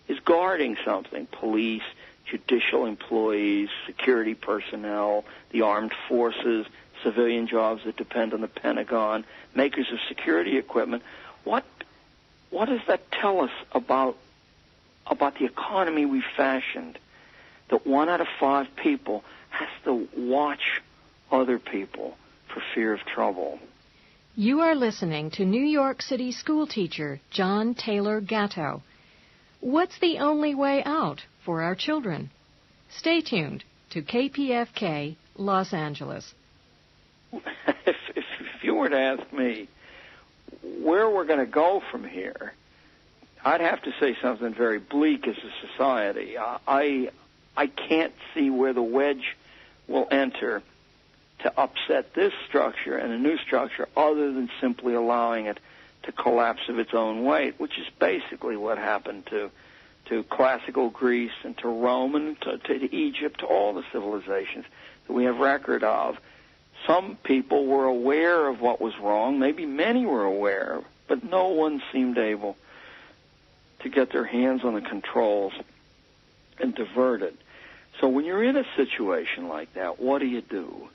is guarding something. Police, judicial employees, security personnel, the armed forces, civilian jobs that depend on the Pentagon, makers of security equipment. What does that tell us about the economy we fashioned? That 1 out of 5 people has to watch other people for fear of trouble. You are listening to New York City schoolteacher John Taylor Gatto. What's the only way out for our children? Stay tuned to KPFK, Los Angeles. If you were to ask me where we're going to go from here, I'd have to say something very bleak as a society. I can't see where the wedge will enter to upset this structure and a new structure other than simply allowing it to collapse of its own weight, which is basically what happened to classical Greece and to Rome and to Egypt, to all the civilizations that we have record of. Some people were aware of what was wrong. Maybe many were aware, but no one seemed able to get their hands on the controls and divert it. So when you're in a situation like that, what do?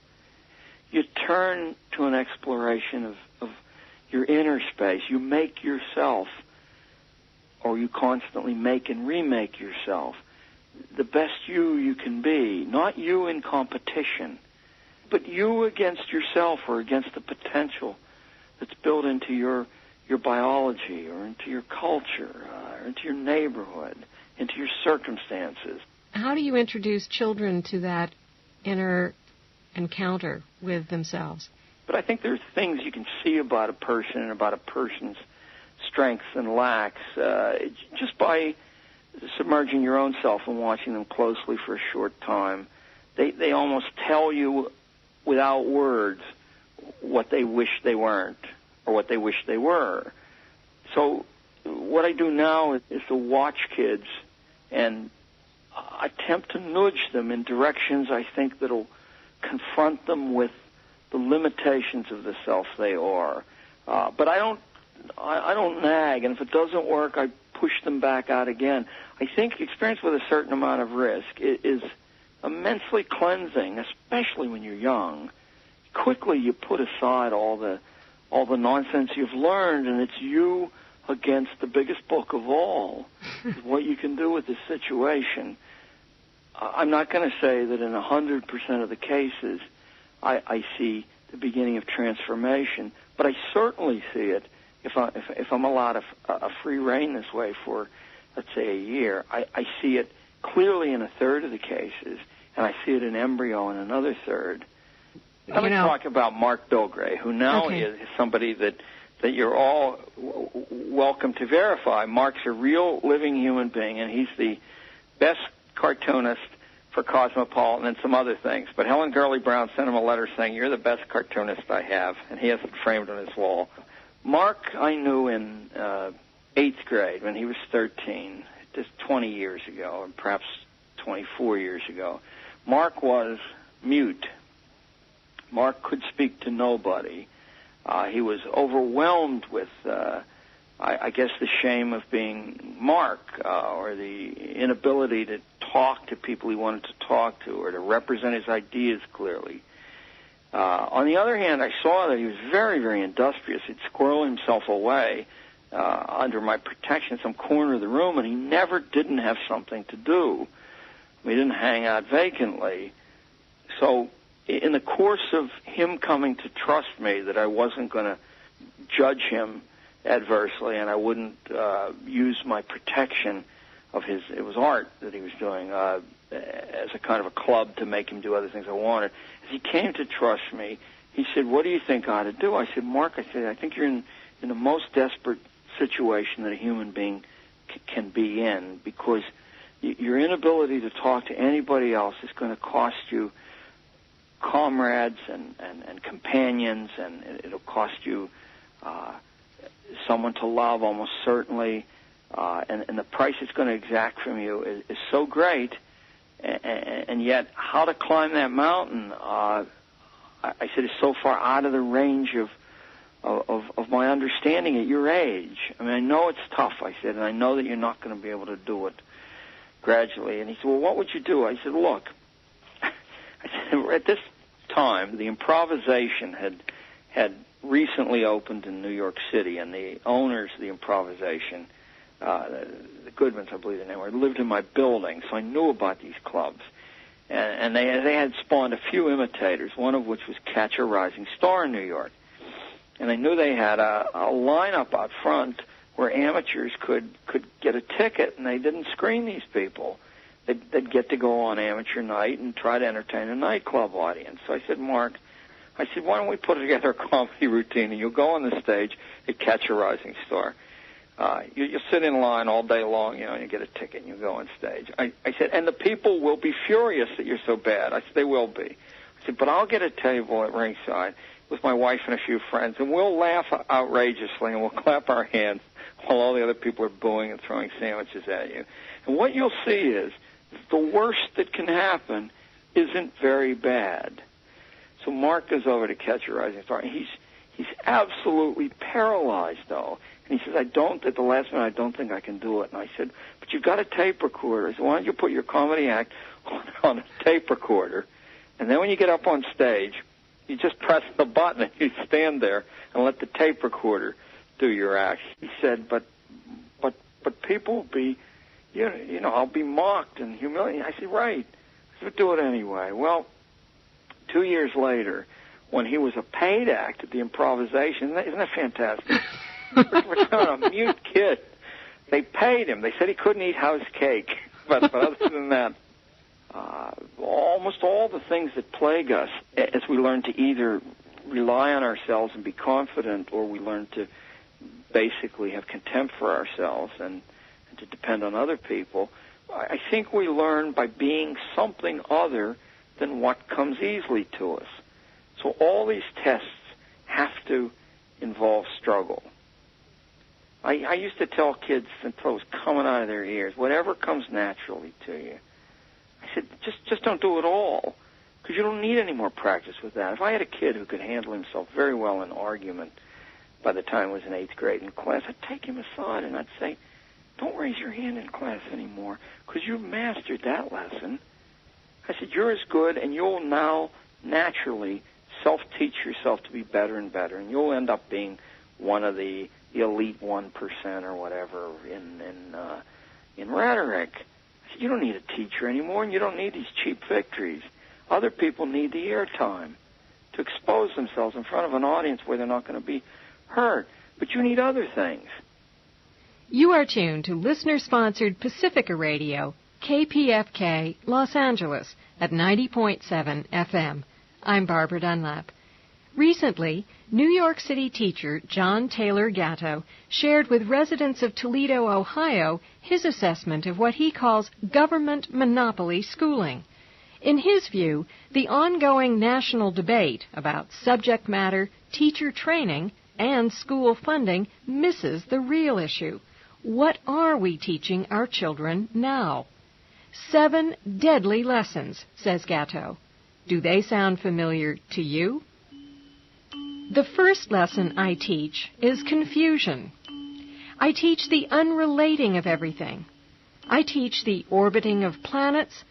You turn to an exploration of your inner space. You make yourself, or you constantly make and remake yourself, the best you can be. Not you in competition, but you against yourself or against the potential that's built into your biology or into your culture or into your neighborhood, into your circumstances. How do you introduce children to that inner encounter with themselves? But I think there's things you can see about a person and about a person's strengths and lacks just by submerging your own self and watching them closely for a short time. They almost tell you without words what they wish they weren't or what they wish they were. So what I do now is to watch kids and attempt to nudge them in directions I think that'll confront them with the limitations of the self they are. But I don't nag, and if it doesn't work, I push them back out again. I think experience with a certain amount of risk is immensely cleansing, especially when you're young. Quickly you put aside all the nonsense you've learned, and it's you against the biggest book of all, what you can do with this situation. I'm not going to say that in 100% of the cases I see the beginning of transformation, but I certainly see it if I'm allowed a free rein this way for, let's say, a year. I see it clearly in a third of the cases, and I see it in embryo in another third. Let me talk about Mark Bilgray, who now is somebody that you're all welcome to verify. Mark's a real living human being, and he's the best cartoonist for Cosmopolitan and some other things. But Helen Gurley Brown sent him a letter saying, "You're the best cartoonist I have," and he has it framed on his wall. Mark I knew in 8th grade when he was 13, just 20 years ago, and perhaps 24 years ago. Mark was mute. Mark could speak to nobody. He was overwhelmed with, I guess, the shame of being Mark, or the inability to talk to people he wanted to talk to or to represent his ideas clearly. On the other hand, I saw that he was very, very industrious. He'd squirrel himself away under my protection in some corner of the room, and he never didn't have something to do. He didn't hang out vacantly. So in the course of him coming to trust me that I wasn't going to judge him adversely and I wouldn't use my protection of it was art that he was doing as a kind of a club to make him do other things I wanted. As he came to trust me, he said, "What do you think I ought to do?" I said, "Mark," I think you're in the most desperate situation that a human being can be in, because your inability to talk to anybody else is going to cost you comrades and companions, and it'll cost you someone to love almost certainly, and the price it's going to exact from you is so great, and yet how to climb that mountain, I said, is so far out of the range of my understanding at your age. I mean, I know it's tough, I said, and I know that you're not going to be able to do it gradually. And he said, well, what would you do? I said, look, I said, at this time, the Improvisation had recently opened in New York City, and the owners of the Improvisation, the Goodmans, I believe their name were, lived in my building, so I knew about these clubs. And they had spawned a few imitators, one of which was Catch a Rising Star in New York. And I knew they had a lineup out front where amateurs could get a ticket, and they didn't screen these people. They'd get to go on amateur night and try to entertain a nightclub audience. So I said, Mark, why don't we put together a comedy routine, and you'll go on the stage and Catch a Rising Star. You'll sit in line all day long, and you get a ticket, and you go on stage. I said, and the people will be furious that you're so bad. I said, they will be. I said, but I'll get a table at ringside with my wife and a few friends, and we'll laugh outrageously, and we'll clap our hands while all the other people are booing and throwing sandwiches at you. And what you'll see is the worst that can happen isn't very bad. So Mark goes over to Catch a Rising Star, and he's absolutely paralyzed, though. And he says, at the last minute, I don't think I can do it. And I said, but you've got a tape recorder. I said, why don't you put your comedy act on a tape recorder, and then when you get up on stage, you just press the button and you stand there and let the tape recorder do your act. He said, but people will be, I'll be mocked and humiliated. I said, right. I said, do it anyway. Well, 2 years later, when he was a paid act at the Improvisation, isn't that fantastic? We're showing a mute kid. They paid him. They said he couldn't eat house cake, but other than that, almost all the things that plague us as we learn to either rely on ourselves and be confident, or we learn to basically have contempt for ourselves and to depend on other people, I think we learn by being something other than what comes easily to us. So all these tests have to involve struggle. I used to tell kids until it was coming out of their ears, whatever comes naturally to you. I said, just don't do it all, because you don't need any more practice with that. If I had a kid who could handle himself very well in argument by the time he was in 8th grade in class, I'd take him aside and I'd say, don't raise your hand in class anymore, because you've mastered that lesson. I said, you're as good, and you'll now naturally self-teach yourself to be better and better, and you'll end up being one of the elite 1% or whatever in rhetoric. I said, you don't need a teacher anymore, and you don't need these cheap victories. Other people need the airtime to expose themselves in front of an audience where they're not going to be heard. But you need other things. You are tuned to listener-sponsored Pacifica Radio, KPFK, Los Angeles, at 90.7 FM. I'm Barbara Dunlap. Recently, New York City teacher John Taylor Gatto shared with residents of Toledo, Ohio, his assessment of what he calls government monopoly schooling. In his view, the ongoing national debate about subject matter, teacher training, and school funding misses the real issue. What are we teaching our children now? 7 deadly lessons, says Gatto. Do they sound familiar to you? The first lesson I teach is confusion. I teach the unrelating of everything. I teach the orbiting of planets,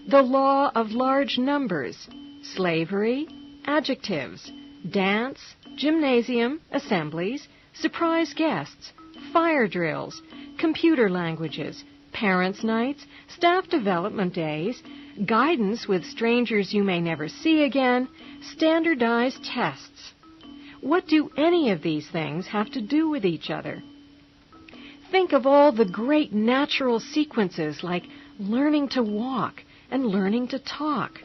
the law of large numbers, slavery, adjectives, dance, gymnasium, assemblies, surprise guests, fire drills, computer languages, parents' nights, staff development days, guidance with strangers you may never see again, standardized tests. What do any of these things have to do with each other? Think of all the great natural sequences like learning to walk and learning to talk,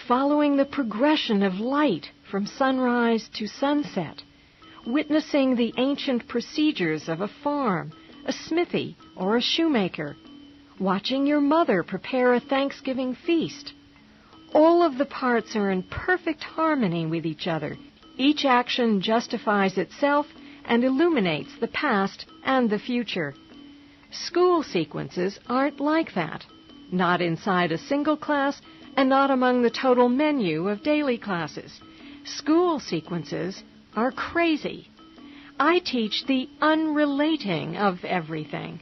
following the progression of light from sunrise to sunset, witnessing the ancient procedures of a farm, a smithy, or a shoemaker, watching your mother prepare a Thanksgiving feast. All of the parts are in perfect harmony with each other. Each action justifies itself and illuminates the past and the future. School sequences aren't like that, not inside a single class and not among the total menu of daily classes. School sequences are crazy. I teach the unrelating of everything.